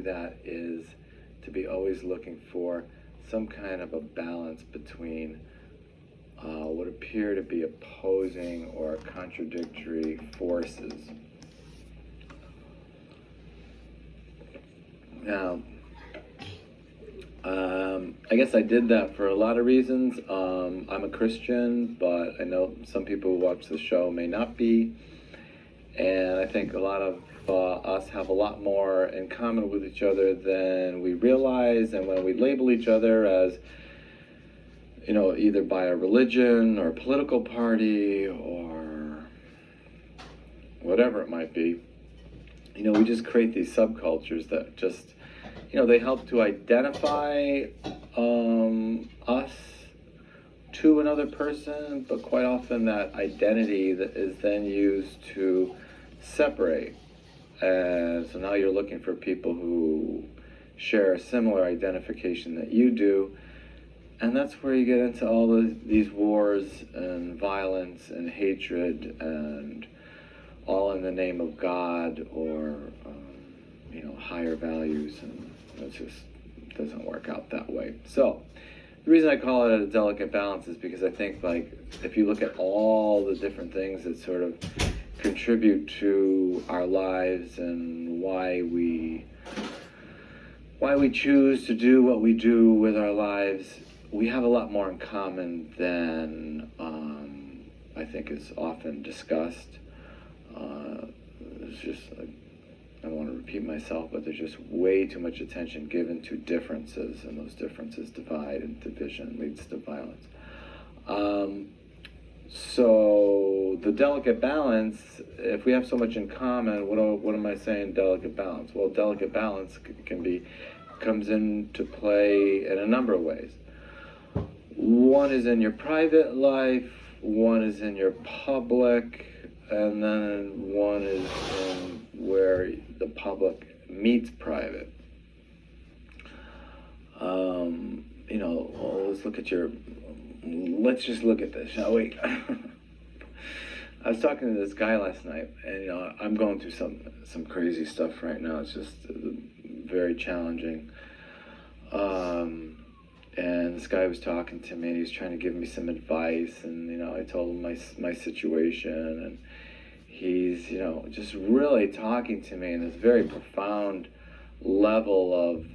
that is to be always looking for some kind of a balance between what appear to be opposing or contradictory forces. Now, I guess I did that for a lot of reasons. I'm a Christian, but I know some people who watch the show may not be. And I think a lot of us have a lot more in common with each other than we realize. And when we label each other as, either by a religion or political party or whatever it might be, we just create these subcultures that just, they help to identify us to another person, but quite often that identity that is then used to separate. And so now you're looking for people who share a similar identification that you do, and that's where you get into all these wars and violence and hatred, and all in the name of God or higher values, and it just doesn't work out that way. So the reason I call it a delicate balance is because I think, if you look at all the different things that sort of contribute to our lives and why we choose to do what we do with our lives, we have a lot more in common than I think is often discussed. It's just, I don't want to repeat myself, but there's just way too much attention given to differences, and those differences divide, and division leads to violence. So the delicate balance, if we have so much in common, what am I saying, delicate balance? Well, delicate balance comes into play in a number of ways. One is in your private life, one is in your public, and then one is in where the public meets private. Let's just look at this, shall we? I was talking to this guy last night, and I'm going through some crazy stuff right now. It's just very challenging. And this guy was talking to me, and he was trying to give me some advice, and I told him my situation, and he's just really talking to me in this very profound level of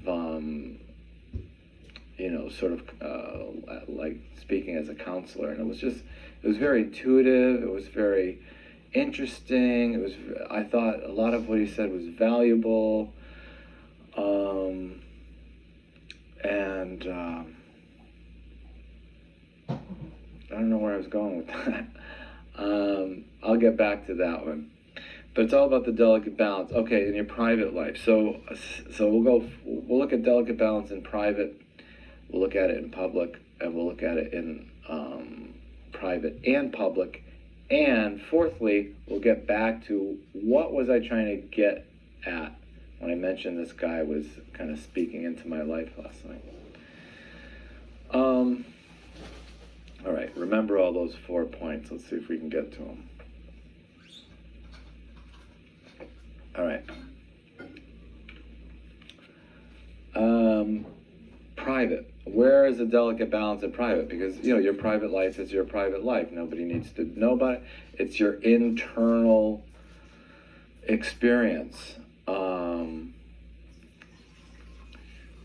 like speaking as a counselor, and it was very intuitive. It was very interesting. I thought a lot of what he said was valuable, and I don't know where I was going with that. I'll get back to that one. But it's all about the delicate balance. Okay, in your private life. So we'll look at delicate balance in private, we'll look at it in public, and we'll look at it in private and public. And fourthly, we'll get back to what was I trying to get at when I mentioned this guy was kind of speaking into my life last night. All right, remember all those 4 points. Let's see if we can get to them. All right. Private. Where is the delicate balance in private? Because, your private life is your private life. Nobody needs to know about it. It's your internal experience.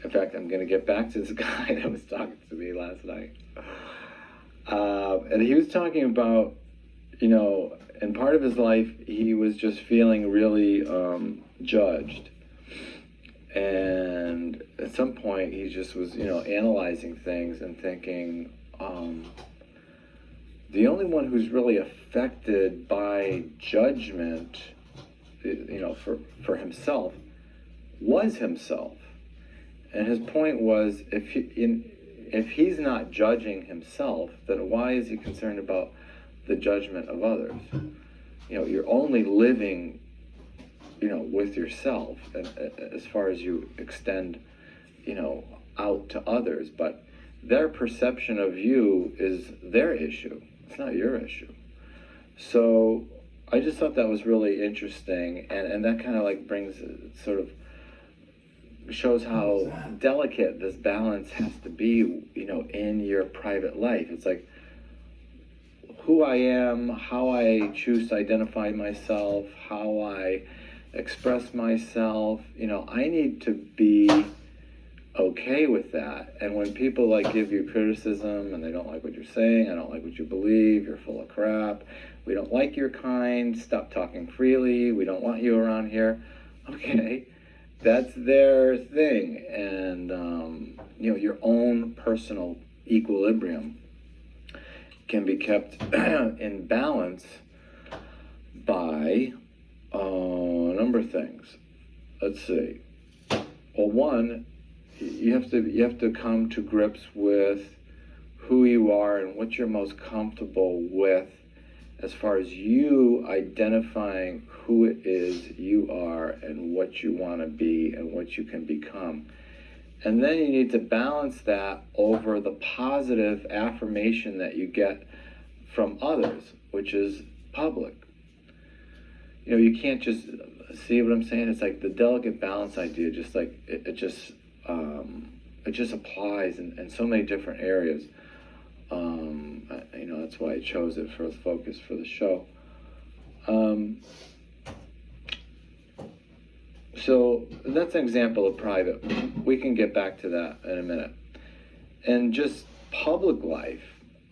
In fact, I'm going to get back to this guy that was talking to me last night. And he was talking about, in part of his life, he was just feeling really judged. And at some point, he just was, analyzing things and thinking, the only one who's really affected by judgment, for himself, was himself. And his point was, if he's not judging himself, then why is he concerned about the judgment of others? You're only living, with yourself, as far as you extend, out to others. But their perception of you is their issue. It's not your issue. So I just thought that was really interesting, and that kind of brings sort of shows how delicate this balance has to be, in your private life. It's like who I am, how I choose to identify myself, how I express myself. I need to be okay with that. And when people give you criticism and they don't like what you're saying, I don't like what you believe, you're full of crap, we don't like your kind, stop talking freely, we don't want you around here. Okay, that's their thing. And your own personal equilibrium can be kept in balance by a number of things. Let's see. Well, one, you have to come to grips with who you are and what you're most comfortable with as far as you identifying who it is you are and what you want to be and what you can become. And then you need to balance that over the positive affirmation that you get from others, which is public. You can't just see what I'm saying. It's like the delicate balance idea, just like it just applies in so many different areas. That's why I chose it for the focus for the show. So that's an example of private. We can get back to that in a minute. And just public life,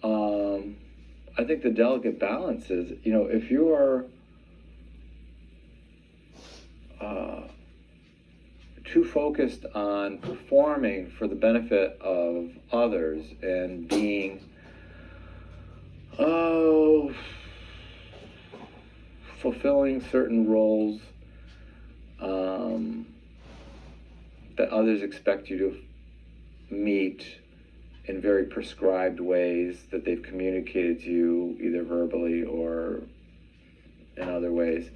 I think the delicate balance is, if you are too focused on performing for the benefit of others and being fulfilling certain roles that others expect you to meet in very prescribed ways that they've communicated to you either verbally or in other ways,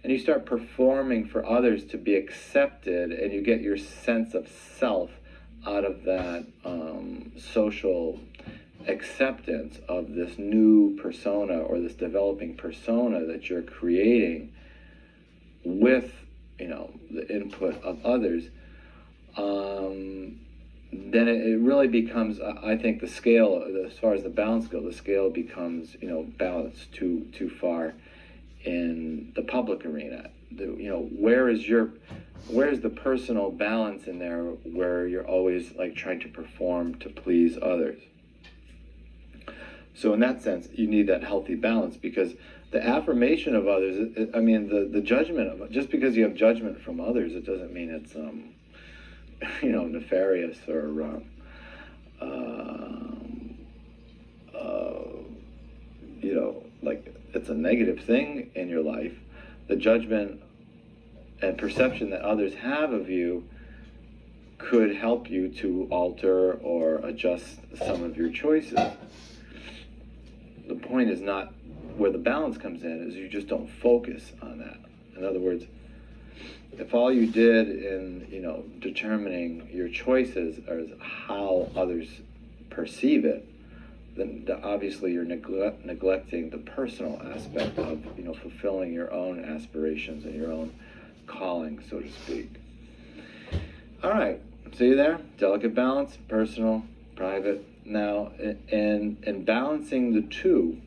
and you start performing for others to be accepted, and you get your sense of self out of that social acceptance of this new persona or this developing persona that you're creating with the input of others, then it really becomes, I think, the scale, as far as the balance goes, the scale becomes balanced too far in the public arena. Where's the personal balance in there where you're always trying to perform to please others? So in that sense, you need that healthy balance, because the affirmation of others, the judgment of, just because you have judgment from others, it doesn't mean it's nefarious or it's a negative thing in your life. The judgment and perception that others have of you could help you to alter or adjust some of your choices. The point is not where the balance comes in, is you just don't focus on that. In other words, if all you did in determining your choices is how others perceive it, then obviously you're neglecting the personal aspect of fulfilling your own aspirations and your own calling, so to speak. All right, see you there? Delicate balance, personal, private. Now, and balancing the two,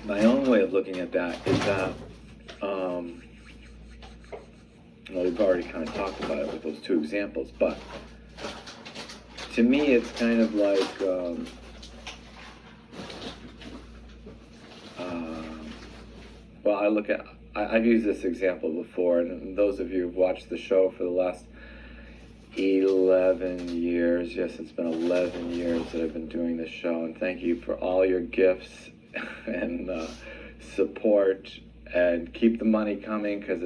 my own way of looking at that is that, we've already kind of talked about it with those two examples, but to me it's kind of like, I've used this example before, and those of you who've watched the show for the last 11 years, yes, it's been 11 years that I've been doing this show, and thank you for all your gifts and support, and keep the money coming, because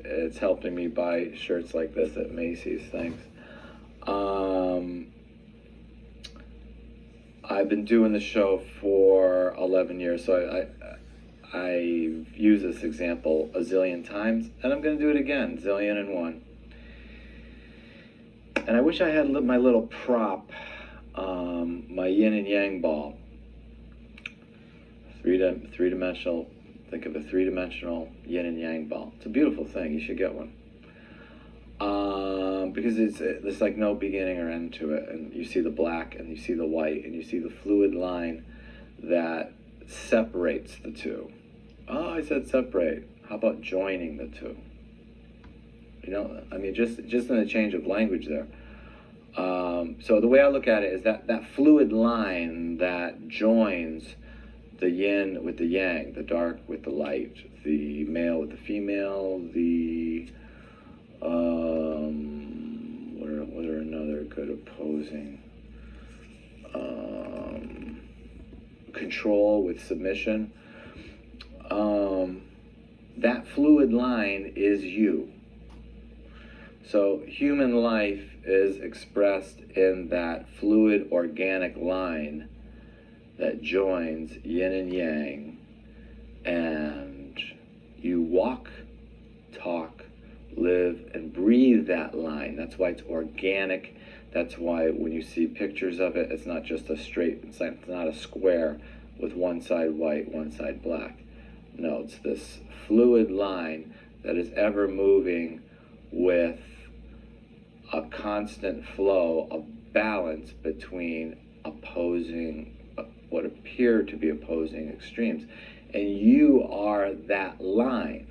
it's helping me buy shirts like this at Macy's. Thanks. I've been doing the show for 11 years, so I've used this example a zillion times, and I'm going to do it again, zillion and one. And I wish I had my little prop, my yin and yang ball, three-dimensional Think of a three-dimensional yin and yang ball. It's a beautiful thing. You should get one. Because there's like no beginning or end to it, and you see the black and you see the white and you see the fluid line that separates the two. Oh, I said separate. How about joining the two? You know, I mean, just in a change of language there. So the way I look at it is that fluid line that joins the yin with the yang, the dark with the light, the male with the female, the what are another good opposing, control with submission. That fluid line is you. So human life is expressed in that fluid organic line that joins yin and yang, and you walk, talk, live, and breathe that line. That's why it's organic. That's why when you see pictures of it, it's not just a straight, it's not a square with one side white, one side black. No, it's this fluid line that is ever moving with a constant flow of balance between opposing, what appear to be opposing extremes. And you are that line.